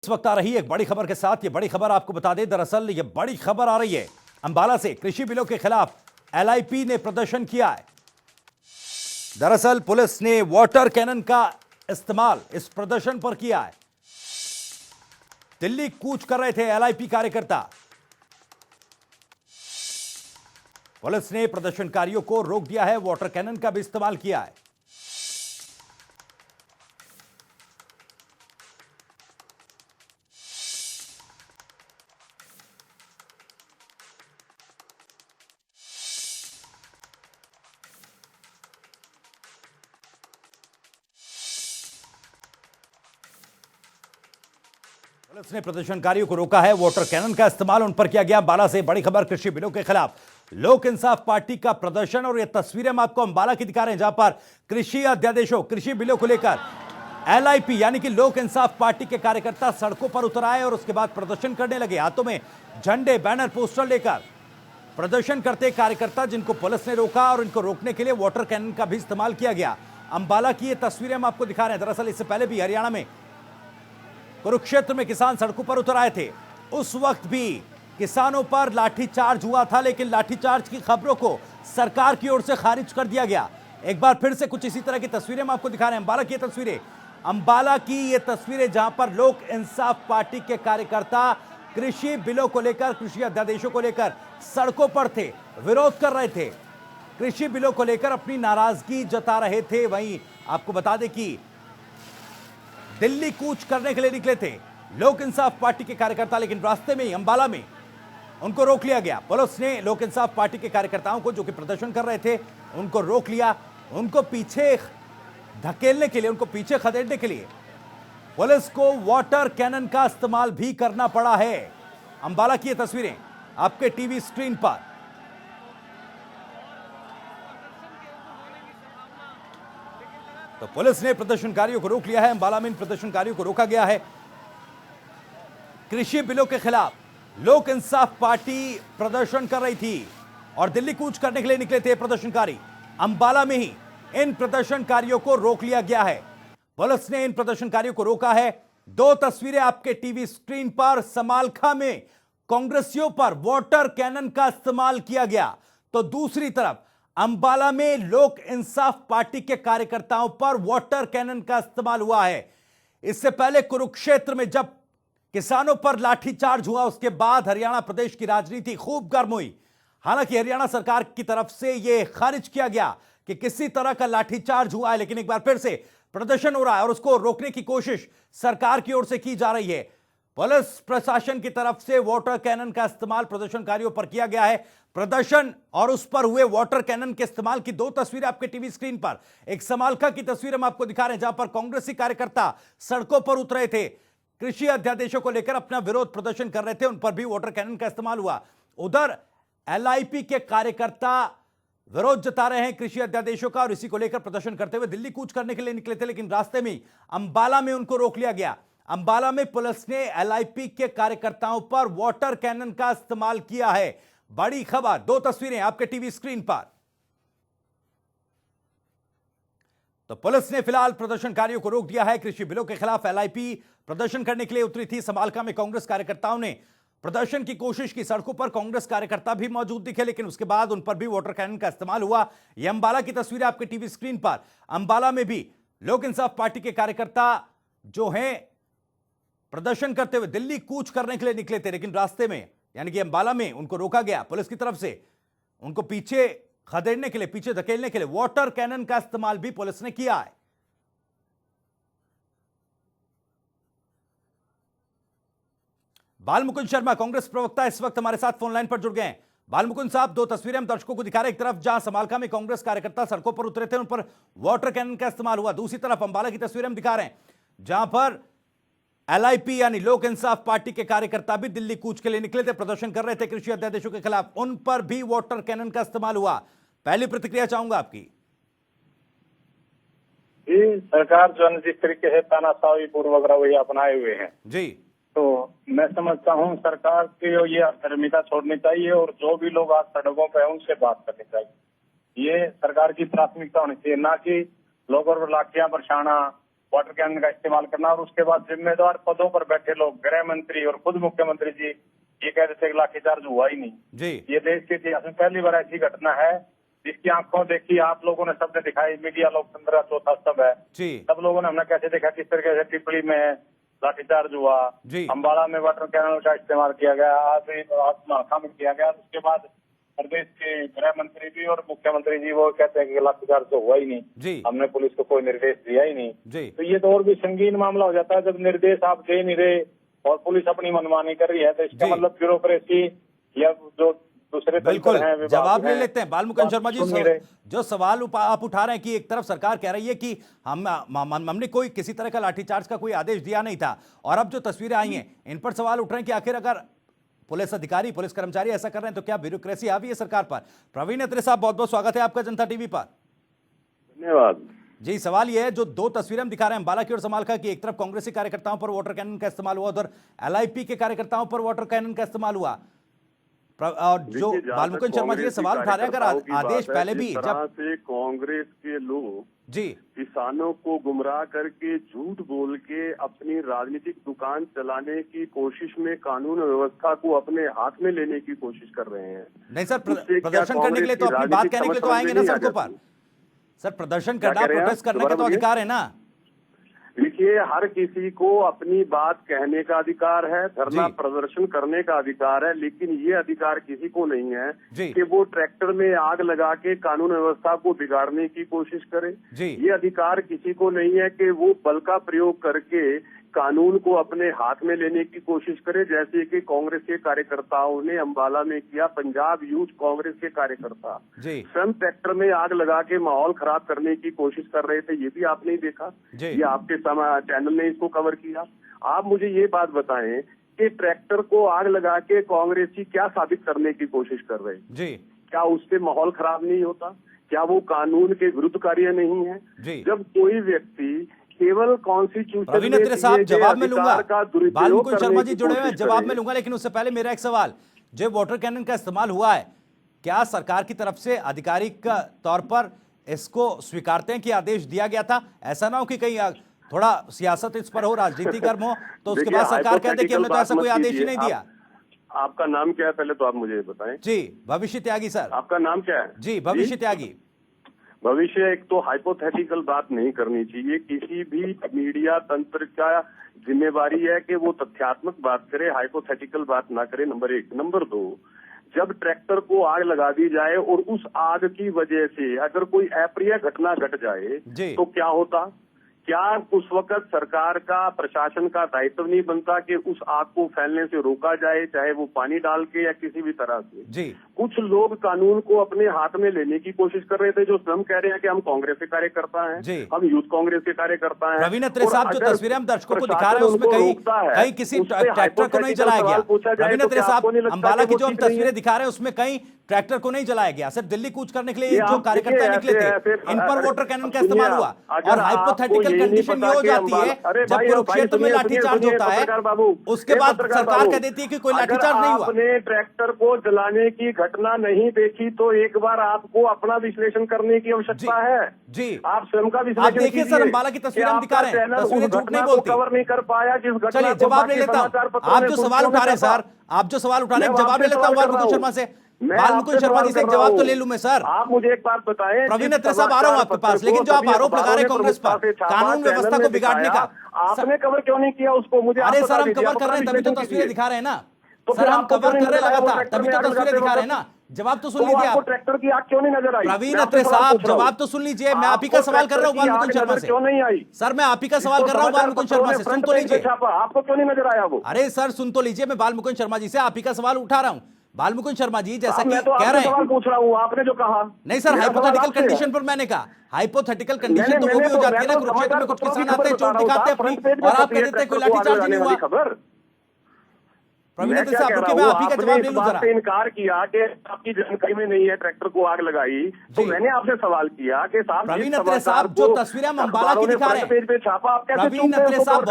इस वक्त आ रही है एक बड़ी खबर के साथ। ये बड़ी खबर आपको बता दें, दरअसल ये बड़ी खबर आ रही है अंबाला से। कृषि बिलों के खिलाफ एलआईपी ने प्रदर्शन किया है। दरअसल पुलिस ने वाटर कैनन का इस्तेमाल इस प्रदर्शन पर किया है। दिल्ली कूच कर रहे थे एलआईपी कार्यकर्ता। पुलिस ने प्रदर्शनकारियों को रोक दिया है, वाटर कैनन का भी इस्तेमाल किया है। पुलिस ने प्रदर्शनकारियों को रोका है, वाटर कैनन का इस्तेमाल उन पर किया गया। अंबाला से बड़ी खबर, कृषि बिलों के खिलाफ लोक इंसाफ पार्टी का प्रदर्शन। और ये तस्वीरें हम आपको अंबाला की दिखा रहे हैं, जहां पर कृषि अध्यादेशों, कृषि बिलों को लेकर एलआईपी यानी कि लोक इंसाफ पार्टी के कार्यकर्ता सड़कों पर उतर आए और उसके बाद प्रदर्शन करने लगे। हाथों में झंडे, बैनर, पोस्टर लेकर प्रदर्शन करते कार्यकर्ता, जिनको पुलिस ने रोका और इनको रोकने के लिए वाटर कैनन का भी इस्तेमाल किया गया। अंबाला की ये तस्वीरें हम आपको दिखा रहे हैं। दरअसल इससे पहले भी हरियाणा में कुरुक्षेत्र में किसान सड़कों पर उतर आए थे। उस वक्त भी किसानों पर लाठीचार्ज हुआ था, लेकिन लाठीचार्ज की खबरों को सरकार की ओर से खारिज कर दिया गया। एक बार फिर से कुछ इसी तरह की तस्वीरें हम आपको दिखा रहे हैं। अंबाला की तस्वीरें, अंबाला की ये तस्वीरें, जहां पर लोक इंसाफ पार्टी के कार्यकर्ता कृषि बिलों को लेकर, कृषि अध्यादेशों को लेकर सड़कों पर थे, विरोध कर रहे थे, कृषि बिलों को लेकर अपनी नाराजगी जता रहे थे। वहीं आपको बता दें कि दिल्ली कूच करने के लिए निकले थे लोक इंसाफ पार्टी के कार्यकर्ता, लेकिन रास्ते में ही अंबाला में उनको रोक लिया गया। पुलिस ने लोक इंसाफ पार्टी के कार्यकर्ताओं को, जो कि प्रदर्शन कर रहे थे, उनको रोक लिया। उनको पीछे धकेलने के लिए, उनको पीछे खदेड़ने के लिए पुलिस को वाटर कैनन का इस्तेमाल भी करना पड़ा है। अंबाला की ये तस्वीरें आपके टीवी स्क्रीन पर। तो पुलिस ने प्रदर्शनकारियों को रोक लिया है। अंबाला में इन प्रदर्शनकारियों को रोका गया है। कृषि बिलों के खिलाफ लोक इंसाफ पार्टी प्रदर्शन कर रही थी और दिल्ली कूच करने के लिए निकले थे प्रदर्शनकारी। अंबाला में ही इन प्रदर्शनकारियों को रोक लिया गया है। पुलिस ने इन प्रदर्शनकारियों को रोका है। दो तस्वीरें आपके टीवी स्क्रीन पर। समालखा में कांग्रेसियों पर वाटर कैनन का इस्तेमाल किया गया, तो दूसरी तरफ अंबाला में लोक इंसाफ पार्टी के कार्यकर्ताओं पर वाटर कैनन का इस्तेमाल हुआ है। इससे पहले कुरुक्षेत्र में जब किसानों पर लाठीचार्ज हुआ, उसके बाद हरियाणा प्रदेश की राजनीति खूब गर्म हुई। हालांकि हरियाणा सरकार की तरफ से यह खारिज किया गया कि किसी तरह का लाठीचार्ज हुआ है, लेकिन एक बार फिर से प्रदर्शन हो रहा है और उसको रोकने की कोशिश सरकार की ओर से की जा रही है। पुलिस प्रशासन की तरफ से वाटर कैनन का इस्तेमाल प्रदर्शनकारियों पर किया गया है। प्रदर्शन और उस पर हुए वाटर कैनन के इस्तेमाल की दो तस्वीरें आपके टीवी स्क्रीन पर। एक समालखा की तस्वीर हम आपको दिखा रहे हैं, जहां पर कांग्रेसी कार्यकर्ता सड़कों पर उतरे थे, कृषि अध्यादेशों को लेकर अपना विरोध प्रदर्शन कर रहे थे, उन पर भी वाटर कैनन का इस्तेमाल हुआ। उधर एलआईपी के कार्यकर्ता विरोध जता रहे हैं कृषि अध्यादेशों का और इसी को लेकर प्रदर्शन करते हुए दिल्ली कूच करने के लिए निकले थे, लेकिन रास्ते में अंबाला में उनको रोक लिया गया। अंबाला में पुलिस ने एलआईपी के कार्यकर्ताओं पर वाटर कैनन का इस्तेमाल किया है। बड़ी खबर, दो तस्वीरें आपके टीवी स्क्रीन पर। तो पुलिस ने फिलहाल प्रदर्शनकारियों को रोक दिया है। कृषि बिलों के खिलाफ एलआईपी प्रदर्शन करने के लिए उतरी थी। समालखा में कांग्रेस कार्यकर्ताओं ने प्रदर्शन की कोशिश की। सड़कों पर कांग्रेस कार्यकर्ता भी मौजूद दिखे, लेकिन उसके बाद उन पर भी वाटर कैनन का इस्तेमाल हुआ। यह अंबाला की तस्वीरें आपके टीवी स्क्रीन पर। अंबाला में भी लोक इंसाफ पार्टी के कार्यकर्ता जो हैं प्रदर्शन करते हुए दिल्ली कूच करने के लिए निकले थे, लेकिन रास्ते में यानी कि अंबाला में उनको रोका गया पुलिस की तरफ से। उनको पीछे खदेड़ने के लिए, पीछे धकेलने के लिए वाटर कैनन का इस्तेमाल भी पुलिस ने किया है। बालमुकुंद शर्मा, कांग्रेस प्रवक्ता, इस वक्त हमारे साथ फोन लाइन पर जुड़ गए हैं। बालमुकुंद साहब, दो तस्वीरें हम दर्शकों को दिखा रहे हैं। एक तरफ जहां समालखा में कांग्रेस कार्यकर्ता सड़कों पर उतरे थे, उन पर वाटर कैनन का इस्तेमाल हुआ। दूसरी तरफ अंबाला की तस्वीरें हम दिखा रहे हैं, जहां पर एलआईपी यानी लोक इंसाफ पार्टी के कार्यकर्ता भी दिल्ली कूच के लिए निकले थे, प्रदर्शन कर रहे थे कृषि अध्यादेशों के खिलाफ। उन पर भी वाटर कैनन का इस्तेमाल हुआ। पहली प्रतिक्रिया चाहूंगा आपकी। जी, सरकार जो है जिस तरीके से तानाशाही पूर्वक रवैया अपनाए हुए हैं जी, तो मैं समझता हूँ सरकार की ये अधर्मिता छोड़नी चाहिए और जो भी लोग आज सड़कों पर हैं उनसे बात करनी चाहिए। ये सरकार की प्राथमिकता होनी चाहिए, ना कि लोगों पर लाठियां बरसाना वाटर कैनन का इस्तेमाल करना, और उसके बाद जिम्मेदार पदों पर बैठे लोग, गृह मंत्री और खुद मुख्यमंत्री जी ये कहते थे कि लाठीचार्ज हुआ ही नहीं। जी ये देश के इतिहास में पहली बार ऐसी घटना है जिसकी आंखों देखी, आप लोगों ने सबने दिखाई, मीडिया लोकतंत्र का चौथा स्तंभ है, जी सब लोगों ने हमने कैसे देखा किस तरीके से टिप्पणी में लाठीचार्ज हुआ, जी अम्बाला में वाटर कैनल का इस्तेमाल किया गया, आत्महत्या में किया गया। उसके बाद प्रदेश के गृह मंत्री भी और मुख्यमंत्री जी वो कहते हैं कि लाठीचार्ज तो हुआ ही नहीं, जी हमने पुलिस को कोई निर्देश दिया ही नहीं। जी तो ये तो और भी संगीन मामला हो जाता है जब निर्देश आप दे नहीं रहे और पुलिस अपनी मनमानी कर रही है, तो इसका जी। मतलब ब्यूरोक्रेसी या जो दूसरे बिल्कुल तंत्र हैं, विभाग जवाब ले हैं, लेते हैं बालमुकुंद शर्मा जी। सुन नहीं रहे। जो सवाल आप उठा रहे हैं कि एक तरफ सरकार कह रही है कि हमने कोई किसी तरह का लाठीचार्ज का कोई आदेश दिया नहीं था, और अब जो तस्वीरें आई हैं इन पर सवाल उठ रहे हैं कि आखिर अगर पुलिस अधिकारी पुलिस कर्मचारी ऐसा कर रहे हैं तो क्या ब्यूरोक्रेसी हावी है सरकार पर। प्रवीण अत्रे साहब, बहुत बहुत स्वागत है आपका जनता टीवी पर। धन्यवाद जी, सवाल यह है, जो दो तस्वीरें हम दिखा रहे हैं अम्बाला की और समालखा की, एक तरफ कांग्रेसी कार्यकर्ताओं पर वाटर कैनन का इस्तेमाल हुआ, उधर एलआईपी के कार्यकर्ताओं पर वाटर कैनन का इस्तेमाल हुआ। और जो बालमुकुंद शर्मा जी ये सवाल उठा रहे हैं, अगर आदेश पहले भी जब से कांग्रेस के लोग जी किसानों को गुमराह करके झूठ बोल के अपनी राजनीतिक दुकान चलाने की कोशिश में कानून व्यवस्था को अपने हाथ में लेने की कोशिश कर रहे हैं। नहीं सर, उससे क्या प्रदर्शन करने के लिए तो कांग्रेस अपनी की बात कहने के लिए तो राजनीतिक आएंगे ना समझ में सड़कों नहीं आ पर। जाती? सर प्रदर्शन क्या करना, कह रहे हैं प्रोटेस्ट आप? करने का तो दोबारा अधिकार है ना। देखिए, हर किसी को अपनी बात कहने का अधिकार है, धरना जी। प्रदर्शन करने का अधिकार है, लेकिन ये अधिकार किसी को नहीं है जी। कि वो ट्रैक्टर में आग लगा के कानून व्यवस्था को बिगाड़ने की कोशिश करे। जी। ये अधिकार किसी को नहीं है कि वो बल का प्रयोग करके कानून को अपने हाथ में लेने की कोशिश करे, जैसे कि कांग्रेस के कार्यकर्ताओं ने अम्बाला में किया। पंजाब यूथ कांग्रेस के कार्यकर्ता जी स्वयं ट्रैक्टर में आग लगा के माहौल खराब करने की कोशिश कर रहे थे, ये भी आपने देखा। जी। ये आपके चैनल ने इसको कवर किया। आप मुझे ये बात बताएं कि ट्रैक्टर को आग लगा के कांग्रेसी क्या साबित करने की कोशिश कर रहे हैं? जी क्या उससे माहौल खराब नहीं होता? क्या वो कानून के विरुद्ध कार्य नहीं है? जी। जब कोई व्यक्ति केवल कॉन्स्टिट्यूशन प्रवीण अत्रे साहब, जवाब में लूंगा, दुरुपयोग बालमुकुंद करने शर्मा की जी जुड़े हुए हैं, कोशिश जवाब करे। में लूंगा, लेकिन उससे पहले मेरा एक सवाल, जो वाटर कैनन का इस्तेमाल हुआ है, क्या सरकार की तरफ से आधिकारिक तौर पर इसको स्वीकारते हैं कि आदेश दिया गया था? ऐसा ना हो कि कहीं थोड़ा सियासत इस पर हो, राजनीति गर्म हो, तो उसके बाद सरकार कहते कि हमने तो ऐसा कोई आदेश ही नहीं दिया। आपका नाम क्या है पहले तो आप मुझे बताएं। जी, भविष्य त्यागी सर। आपका नाम क्या है? जी, भविष्य त्यागी। भविष्य, एक तो हाइपोथेटिकल बात नहीं करनी चाहिए। किसी भी मीडिया तंत्र का जिम्मेवारी है कि वो तथ्यात्मक बात करे, हाइपोथेटिकल बात ना करे, नंबर एक। नंबर दो, जब ट्रैक्टर को आग लगा दी जाए और उस आग की वजह से अगर कोई अप्रिय घटना घट जाए तो क्या होता? क्या उस वक्त सरकार का, प्रशासन का दायित्व नहीं बनता कि उस आग को फैलने से रोका जाए, चाहे वो पानी डाल के या किसी भी तरह से? जी। कुछ लोग कानून को अपने हाथ में लेने की कोशिश कर रहे थे, जो स्वयं कह रहे हैं कि हम कांग्रेस के कार्यकर्ता हैं, हम यूथ कांग्रेस के कार्यकर्ता हैं। प्रवीण अत्रे साहब, जो तस्वीरें हम दर्शकों को दिखा रहे हैं उसमें कहीं किसी ट्रैक्टर को नहीं जलाया गया। प्रवीण अत्रे साहब, अम्बाला की जो हम तस्वीरें दिखा रहे हैं उसमें कहीं ट्रैक्टर को नहीं जलाया गया, सिर्फ दिल्ली कूच करने के लिए जो कार्यकर्ता निकले थे इन पर वाटर कैनन का इस्तेमाल हुआ। और हाइपोथेटिकल कंडीशन ये हो जाती है जब कुरुक्षेत्र में लाठीचार्ज होता है, उसके बाद सरकार कह देती है कि कोई लाठीचार्ज नहीं हुआ। आपने ट्रैक्टर को जलाने की घटना नहीं देखी तो एक बार आपको अपना विश्लेषण करने की आवश्यकता है। जी, आप स्वयं का विश्लेषण आप देखिए सर, अम्बाला की तस्वीरें हम दिखा रहे हैं, तस्वीरें झूठ नहीं बोलती। कवर नहीं कर पाया जिस घटना। चलिए जवाब ले लेता हूँ, आप जो सवाल उठा रहे हैं सर, आप जो सवाल उठा रहे हैं जवाब ले लेता हूँ बालमुकुंद शर्मा से। बालमुकुंद शर्मा जी से एक जवाब तो ले लूं मैं सर। आप मुझे एक बात बताएं। प्रवीण अत्रे साहब, आ रहा हूं आपके पास, लेकिन जो आप आरोप लगा रहे हैं कांग्रेस पर कानून व्यवस्था को बिगाड़ने का, आपने कवर क्यों नहीं किया उसको? मुझे अरे सर, हम कवर कर रहे हैं तभी तो तस्वीरें दिखा रहे हैं ना सर, हम कवर कर रहे हैं लगातार तभी तो तस्वीरें दिखा रहे हैं ना। जवाब तो सुन लीजिए आप। ट्रैक्टर की आग क्यों नहीं नजर आई? प्रवीण अत्रे साहब, जवाब तो सुन लीजिए, मैं आप ही का सवाल कर रहा हूँ बालमुकुंद शर्मा से। क्यों नहीं आई सर, मैं आप ही का सवाल कर रहा हूँ बालमुकुंद शर्मा से, सुन तो लीजिए। आपको क्यों नहीं नजर आया वो? अरे सर सुन तो लीजिए, मैं बालमुकुंद शर्मा जी से आप ही का सवाल उठा रहा हूँ। बालमुकुंद शर्मा जी, जैसा कि कह रहे हैं, सवाल पूछ रहा हूँ, आपने जो कहा। नहीं सर, हाइपोथेटिकल कंडीशन पर मैंने कहा, हाइपोथेटिकल कंडीशन तो वो भी हो जाती है ना, कुरुक्षेत्र में कुछ किसान आते हैं, चोट दिखाते हैं अपनी, और आप कह देते हैं कोई लाठीचार्ज नहीं हुआ। खबर प्रवीण अत्रे साहब, रुकिए, मैं आप ही का जवाब ले लूं जरा। इनकार किया कि आपकी जानकारी में नहीं है ट्रैक्टर को आग लगाई, तो मैंने आपसे सवाल किया कि साहब प्रवीण अत्रे साहब, जो तस्वीरें हम अम्बाला की दिखा रहे हैं, छापा, आप कैसे प्रवीण अत्रे साहब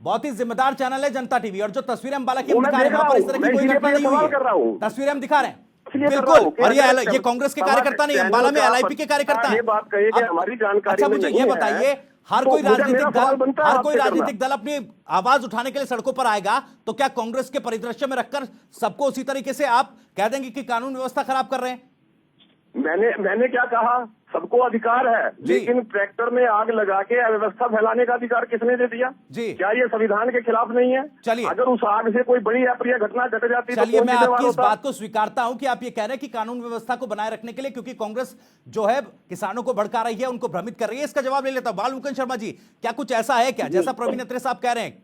बहुत ही जिम्मेदार चैनल है जनता टीवी, और जो तस्वीरें अम्बाला की हम दिखा रहे हैं वहां पर इस तरह की कोई घटना नहीं हुई है। तस्वीरें हम दिखा रहे हैं बिल्कुल, और ये कांग्रेस के कार्यकर्ता नहीं, अम्बाला में एलआईपी के कार्यकर्ता हैं। बात कही कि हमारी जानकारी। अच्छा, मुझे ये बताइए, हर तो कोई मेरा राजनीतिक सवाल दल बनता है हर कोई आपसे करना। राजनीतिक दल अपनी आवाज उठाने के लिए सड़कों पर आएगा, तो क्या कांग्रेस के परिदृश्य में रखकर सबको उसी तरीके से आप कह देंगे कि कानून व्यवस्था खराब कर रहे हैं? मैंने क्या कहा, सबको अधिकार है, जी। लेकिन ट्रैक्टर में आग लगा के अव्यवस्था फैलाने का अधिकार किसने दे दिया? जी। क्या ये संविधान के खिलाफ नहीं है? चलिए। अगर उस आग से कोई बड़ी अप्रिय घटना घट जाती तो चलिए, कौन मैं जिम्मेवार आपकी इस होता? बात को स्वीकारता हूं कि आप ये कह रहे हैं कि कानून व्यवस्था को बनाए रखने के लिए, क्योंकि कांग्रेस जो है किसानों को भड़का रही है, उनको भ्रमित कर रही है। इसका जवाब ले लेता हूं। बालमुकुंद शर्मा जी, क्या कुछ ऐसा है क्या जैसा प्रवीण अत्रे साहब कह रहे हैं?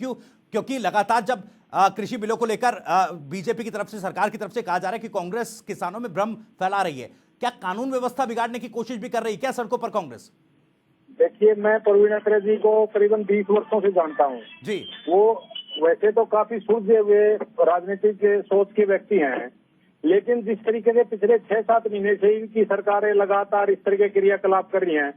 क्योंकि लगातार जब कृषि बिलों को लेकर बीजेपी की तरफ से, सरकार की तरफ से कहा जा रहा है कि कांग्रेस किसानों में भ्रम फैला रही है, क्या कानून व्यवस्था बिगाड़ने की कोशिश भी कर रही है क्या सड़कों पर कांग्रेस? देखिए, मैं प्रवीण अत्रे जी को करीबन 20 वर्षों से जानता हूँ जी। वो वैसे तो काफी सुलझे हुए राजनीतिक सोच के व्यक्ति हैं, लेकिन जिस तरीके से पिछले 6-7 महीने से इनकी सरकारें लगातार इस तरह के क्रियाकलाप कर रही हैं,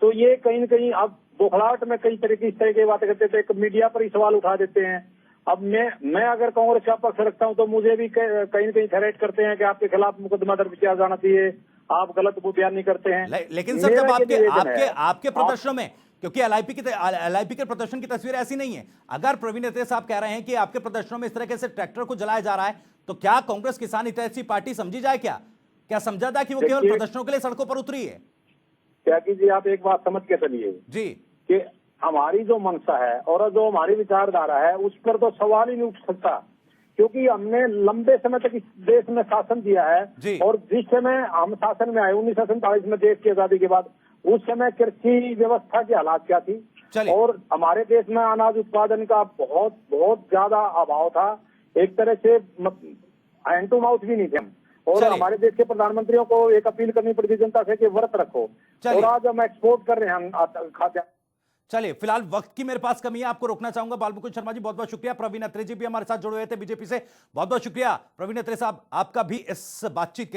तो ये कहीं न कहीं अब बौखलाहट में कई तरह की इस तरह की बातें करते थे, मीडिया पर ही सवाल उठा देते हैं। अब मैं अगर कांग्रेस का पक्ष रखता हूं तो मुझे भी कहीं न कहीं थ्रेट करते हैं कि आपके खिलाफ मुकदमा दर्ज किया जाना चाहिए, आप गलत बयान नहीं करते हैं। लेकिन सर, जब मेरा ये निवेदन आपके है, आपके प्रदर्शनों में, क्योंकि एलआईपी के प्रदर्शन की तस्वीर ऐसी नहीं है, अगर प्रवीण अत्रे साहब कह रहे हैं कि आपके प्रदर्शनों में इस तरह से ट्रैक्टर को जलाया जा रहा है, तो क्या कांग्रेस किसान हितैषी पार्टी समझी जाए? क्या समझा जाए कि वो केवल प्रदर्शनों के लिए सड़कों पर उतरी है? त्यागी जी, आप एक बात समझ के चलिए जी। कि हमारी जो मंशा है और जो हमारी विचारधारा है उस पर तो सवाल ही नहीं उठ सकता, क्योंकि हमने लंबे समय तक इस देश में शासन दिया जी। है। और जिस समय हम शासन में आए 1947 में, देश की आजादी के बाद, उस समय कृषि व्यवस्था की हालात क्या थी? और हमारे देश में अनाज उत्पादन का बहुत बहुत ज्यादा अभाव था। एक तरह से हैंड टू माउथ भी नहीं थे हम। और हमारे देश के प्रधानमंत्रियों को एक अपील करनी पड़ी थी जनता से कि व्रत रखो, और आज हम एक्सपोर्ट कर रहे हैं हम खाद्य। चलिए, फिलहाल वक्त की मेरे पास कमी है, आपको रोकना चाहूंगा। बालमुकुंद शर्मा जी, बहुत बहुत शुक्रिया। प्रवीण अत्रे जी भी हमारे साथ जुड़े हुए थे बीजेपी से, बहुत बहुत शुक्रिया। प्रवीण अत्रे साहब, आपका भी इस बातचीत के लिए